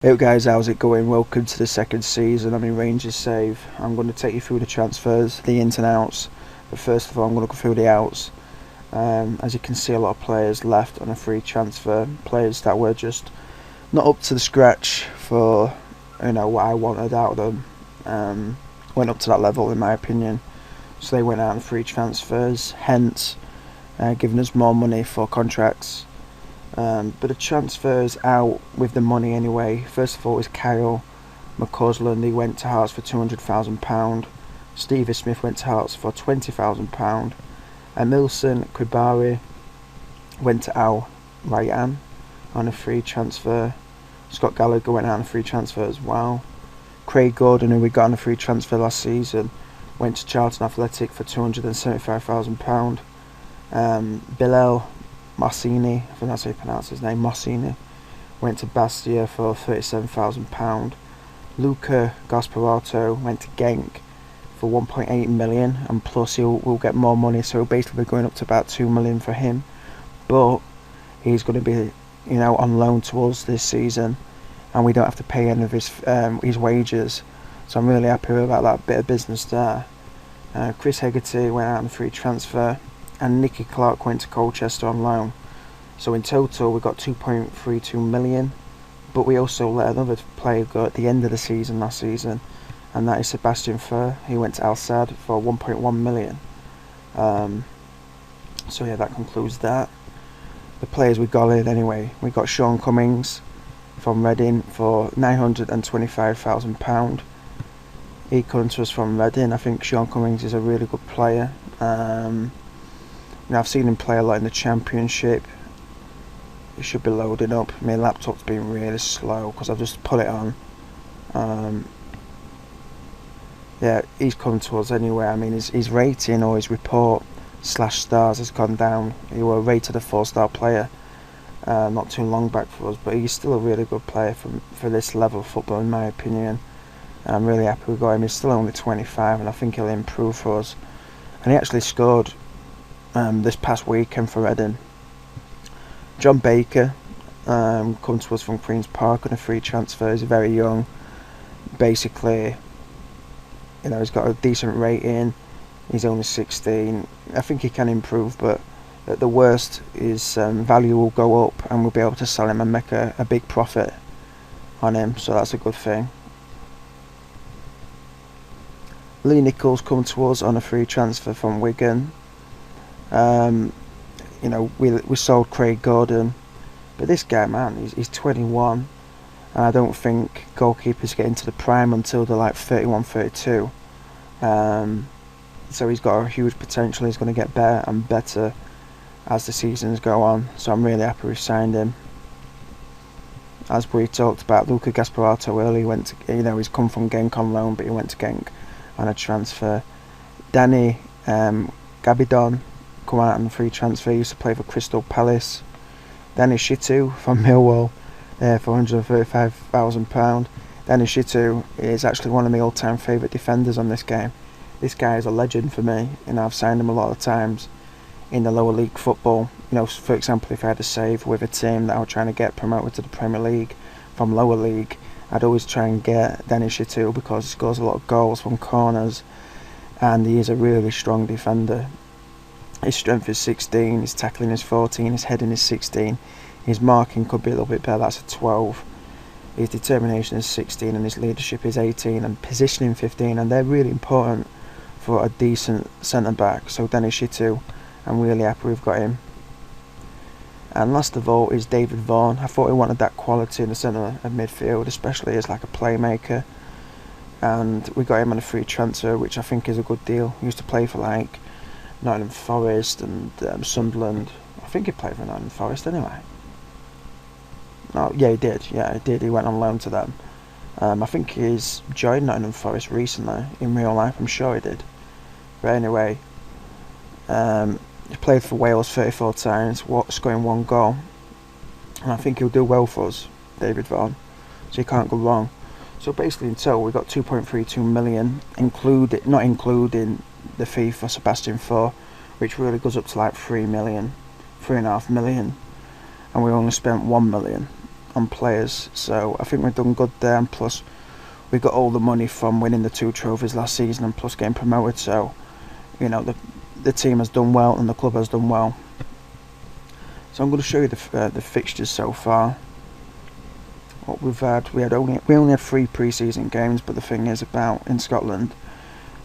Hey guys, how's it going? Welcome to the second season. I'm in Rangers Save. I'm going to take you through the transfers, the ins and outs. But first of all, I'm going to go through the outs. As you can see, a lot of players left on a free transfer. Players that were just not up to the scratch for what I wanted out of them. Went up to that level in my opinion. So they went out on free transfers, hence giving us more money for contracts. But the transfers out with the money anyway. First of all is Kyle McCausland. He went to Hearts for £200,000. Stevie Smith went to Hearts for £20,000. Emilson Kribari went to Al Rayyan on a free transfer. Scott Gallagher went out on a free transfer as well. Craig Gordon, who we got on a free transfer last season, went to Charlton Athletic for £275,000. Bilal Mossini, I think that's how you pronounce his name, Mossini, went to Bastia for £37,000. Luca Gasparato went to Genk for 1.8 million, and plus will get more money, so basically we're going up to about 2 million for him. But he's going to be, on loan to us this season, and we don't have to pay any of his wages. So I'm really happy about that bit of business there. Chris Hegarty went out on a free transfer, and Nicky Clark went to Colchester on loan. So in total we got 2.32 million, but we also let another player go at the end of the season last season, and that is Sebastian Fur. He went to Al Sadd for 1.1 million. So yeah, that concludes that. The players we got in anyway, we got Sean Cummings from Reading for £925,000. He comes to us from Reading. I think Sean Cummings is a really good player. I've seen him play a lot in the Championship. He should be loading up. My laptop's been really slow because I've just put it on. Yeah, he's come to us anyway. I mean, his rating or his report /stars has gone down. He was rated a 4-star player not too long back for us, but he's still a really good player for this level of football in my opinion. And I'm really happy we got him. He's still only 25 and I think he'll improve for us. And he actually scored this past weekend for Reading. John Baker come to us from Queen's Park on a free transfer. He's very young. Basically, he's got a decent rating. He's only 16. I think he can improve, but at the worst, his value will go up and we'll be able to sell him and make a big profit on him. So that's a good thing. Lee Nichols come to us on a free transfer from Wigan. We sold Craig Gordon, but this guy, man, he's 21, and I don't think goalkeepers get into the prime until they're like 31, 32. So he's got a huge potential. He's going to get better and better as the seasons go on. So I'm really happy we signed him. As we talked about, Luca Gasparato earlier went to, he's come from Genk on loan, but he went to Genk on a transfer. Danny Gabidon come out on a free transfer. He used to play for Crystal Palace. Danny Shitu from Millwall for £135,000. Danny Shitu is actually one of my all-time favourite defenders on this game. This guy is a legend for me, and I've signed him a lot of times in the lower league football. For example, if I had a save with a team that I was trying to get promoted to the Premier League from lower league, I'd always try and get Danny Shitu because he scores a lot of goals from corners, and he is a really strong defender. His strength is 16, his tackling is 14, his heading is 16, his marking could be a little bit better, that's a 12. His determination is 16 and his leadership is 18 and positioning 15, and they're really important for a decent centre back. So Danny Shitu, I'm really happy we've got him. And last of all is David Vaughan. I thought he wanted that quality in the centre of midfield, especially as like a playmaker, and we got him on a free transfer, which I think is a good deal. He used to play for like Nottingham Forest and Sunderland. I think he played for Nottingham Forest anyway. Oh, yeah, he did. Yeah, he did. He went on loan to them. I think he's joined Nottingham Forest recently in real life. I'm sure he did. But anyway, he played for Wales 34 times, scoring 1 goal. And I think he'll do well for us, David Vaughan. So you can't go wrong. So basically in total we got 2.32 million, not including the fee for Sebastian Fur, which really goes up to like 3 million, 3.5 million, and we only spent 1 million. on players. So I think we've done good there, and plus we got all the money from winning the 2 trophies last season and plus getting promoted. So the team has done well and the club has done well. So I'm going to show you the fixtures so far. What we've had, we only had 3 pre-season games, but the thing is about in Scotland,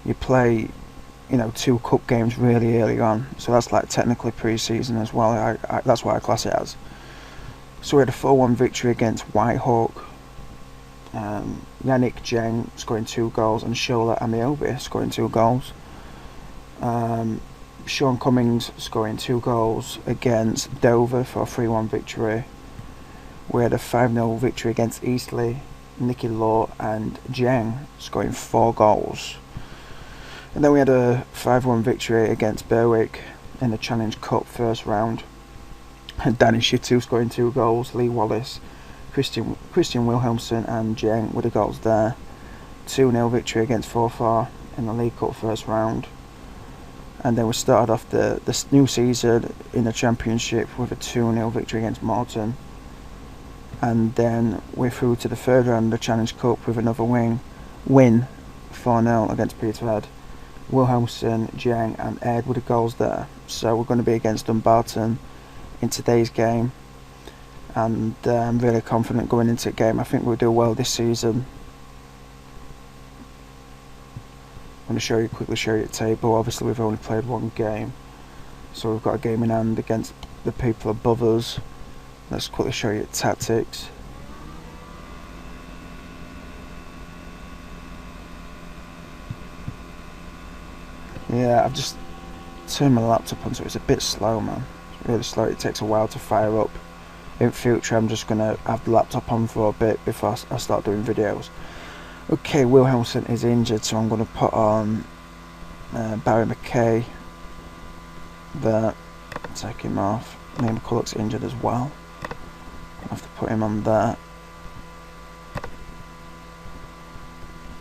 you play 2 cup games really early on, so that's like technically pre-season as well. That's what I class it as. So we had a 4-1 victory against Whitehawk. Yannick Jeng scoring 2 goals and Shola Amiobi scoring 2 goals. Sean Cummings scoring 2 goals against Dover for a 3-1 victory. We had a 5-0 victory against Eastleigh. Nicky Law and Jeng scoring 4 goals. And then we had a 5-1 victory against Berwick in the Challenge Cup first round. And Danny Shitu scoring 2 goals. Lee Wallace, Christian Wilhelmsen and Jeng with the goals there. 2-0 victory against Forfar in the League Cup first round. And then we started off the new season in the Championship with a 2-0 victory against Morton. And then we're through to the third round of the Challenge Cup with another win 4-0 against Peterhead. Wilhelmsen, Jeng and Ed with the goals there. So we're going to be against Dumbarton in today's game, and I'm really confident going into the game. I think we'll do well this season. I'm going to quickly show you the table. Obviously we've only played 1 game, so we've got a game in hand against the people above us. Let's quickly show you the tactics. Yeah, I've just turned my laptop on, so it's a bit slow, man. It's really slow. It takes a while to fire up. In future, I'm just going to have the laptop on for a bit before I start doing videos. Okay, Wilhelmsen is injured, so I'm going to put on Barry McKay there. Take him off. Liam McCulloch's injured as well. I have to put him on there.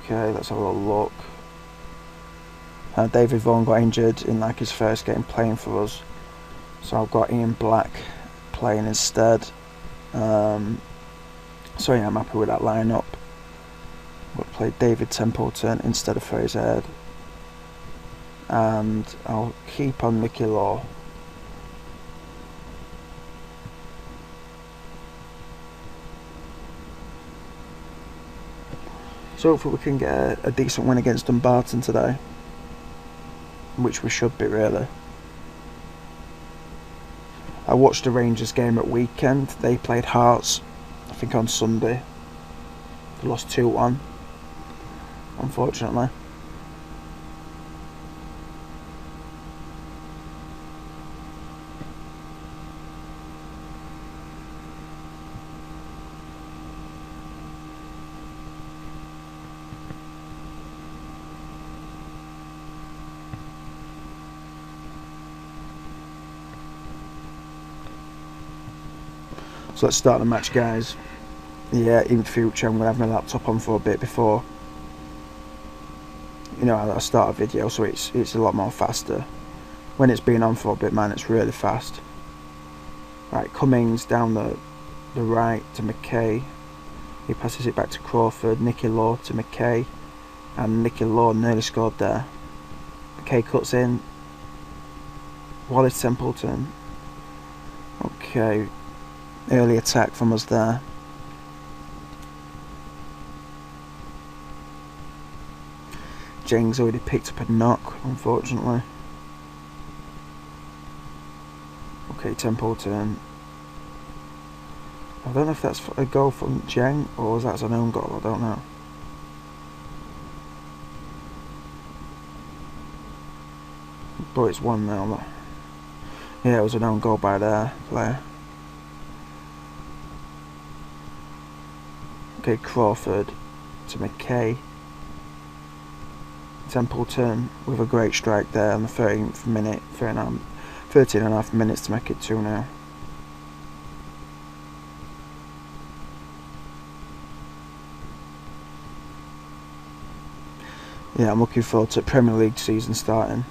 Okay, let's have a little look. David Vaughan got injured in his first game playing for us, so I've got Ian Black playing instead. So yeah, I'm happy with that lineup. We'll play David Templeton instead of Fraser Head, and I'll keep on Nicky Law. So hopefully we can get a decent win against Dumbarton today, which we should be really. I watched the Rangers game at weekend. They played Hearts, I think on Sunday. They lost 2-1, unfortunately. So let's start the match, guys. Yeah, in future I'm going to have my laptop on for a bit before I start a video, so it's a lot more faster. When it's been on for a bit, man, it's really fast. Right, Cummings down the right to McKay. He passes it back to Crawford. Nicky Law to McKay, and Nicky Law nearly scored there. McKay cuts in. Wallace Templeton. Okay, early attack from us there. Jeng's already picked up a knock, unfortunately. Okay, Templeton. I don't know if that's a goal from Jeng or that's an own goal, I don't know. But it's 1-0. Yeah, it was an own goal by their player. Okay, Crawford to McKay. Templeton with a great strike there on the 13th minute, 13 and a half minutes to make it 2-0. Yeah, I'm looking forward to Premier League season starting.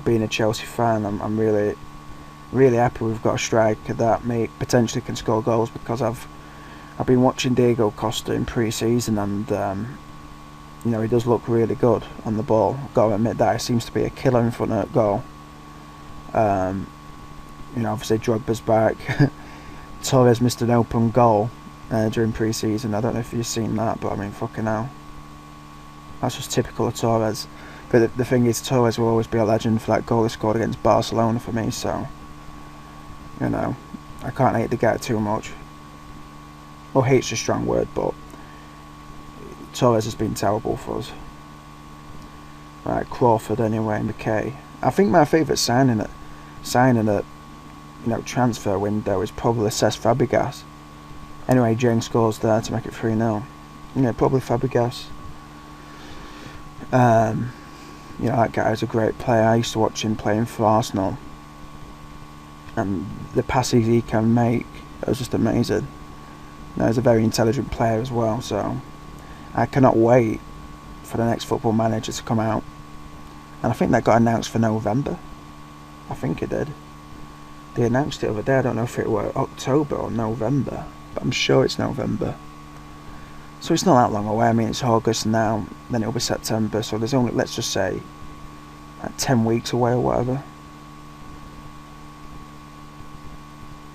Being a Chelsea fan, I'm really really happy we've got a striker that potentially can score goals, because I've been watching Diego Costa in pre-season, and he does look really good on the ball. Got to admit that. He seems to be a killer in front of goal. Obviously Drogba's back. Torres missed an open goal during pre-season. I don't know if you've seen that, but I mean, fucking hell, that's just typical of Torres. But the thing is, Torres will always be a legend for that goal he scored against Barcelona for me, so I can't hate the guy too much. Well, hate's a strong word, but Torres has been terrible for us. Right, Crawford anyway, McKay. I think my favourite signing at transfer window is probably Cesc Fabregas. Anyway, James scores there to make it 3-0. Yeah, probably Fabregas. That guy is a great player. I used to watch him playing for Arsenal, and the passes he can make are just amazing. He's a very intelligent player as well, so I cannot wait for the next Football Manager to come out. And I think that got announced for November. I think it did. They announced it the other day. I don't know if it were October or November, but I'm sure it's November. So it's not that long away. I mean, it's August now, then it'll be September, so there's only, let's just say, 10 weeks away or whatever.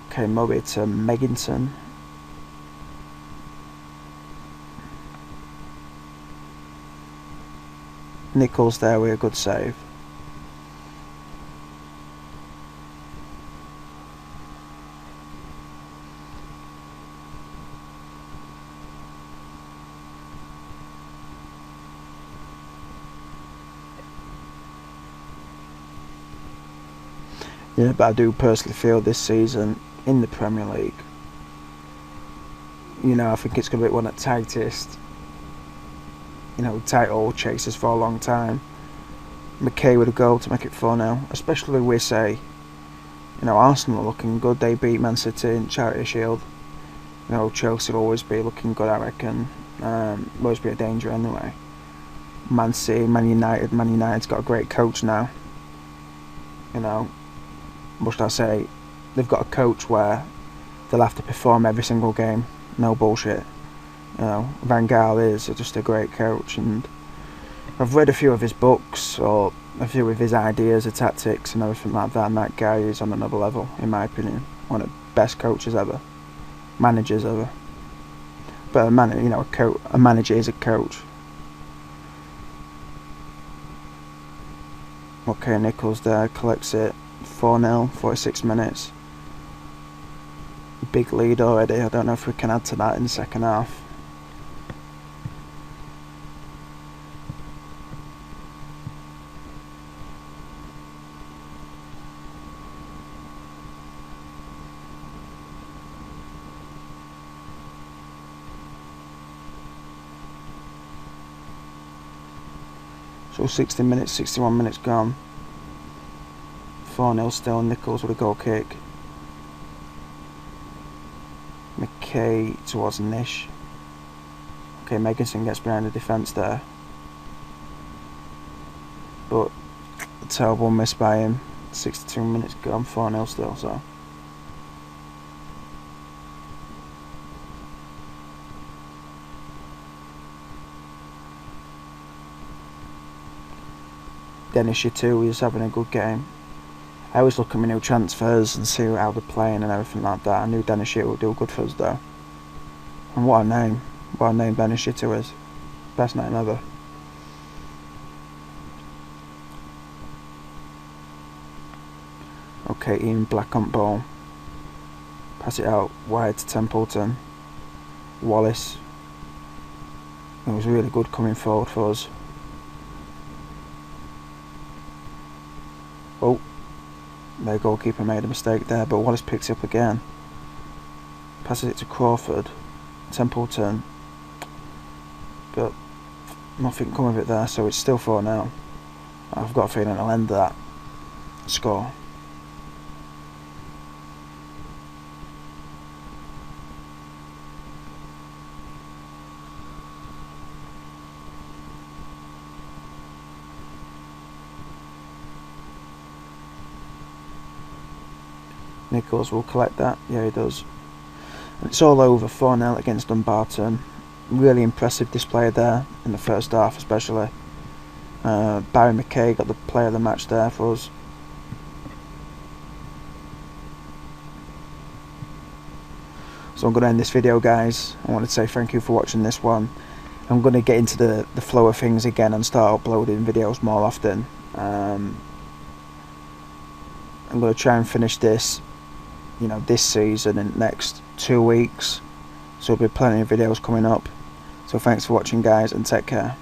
Okay, Murray to Megginton. Nichols there with a good save. Yeah, but I do personally feel this season in the Premier League, I think it's going to be one of the tightest, title chasers for a long time. McKay with a goal to make it 4-0, especially with, say, Arsenal looking good. They beat Man City in Charity Shield. Chelsea will always be looking good, I reckon. Always be a danger anyway. Man City, Man United's got a great coach now. What should I say? They've got a coach where they'll have to perform every single game. No bullshit. Van Gaal is just a great coach, and I've read a few of his books, or a few of his ideas of tactics and everything like that, and that guy is on another level, in my opinion. One of the best coaches ever. Managers ever. But a manager is a coach. Okay, Nichols there, collects it. 4-0, 46 minutes. Big lead already. I don't know if we can add to that in the second half. So 60 minutes, 61 minutes gone. 4-0 still, Nichols with a goal kick. McKay towards Nish. Okay, Megginson gets behind the defence there. But a terrible miss by him. 62 minutes gone, 4-0 still, so. Dennishy too, he's having a good game. I always look at my new transfers and see how they're playing and everything like that. I knew Dennishy would do good for us though. And what a name Dennishy is. Best name ever. Okay, Ian Black on ball. Pass it out wide to Templeton. Wallace. It was really good coming forward for us. Oh, their goalkeeper made a mistake there, but Wallace picks it up again. Passes it to Crawford. Templeton. But nothing come of it there, so it's still 4-0. I've got a feeling I'll end that score. Nichols will collect that. Yeah, he does. And it's all over 4-0 against Dumbarton. Really impressive display there in the first half, especially. Barry McKay got the player of the match there for us. So I'm going to end this video, guys. I want to say thank you for watching this one. I'm going to get into the flow of things again and start uploading videos more often. I'm going to try and finish this, this season in the next 2 weeks. So there'll be plenty of videos coming up. So thanks for watching, guys, and take care.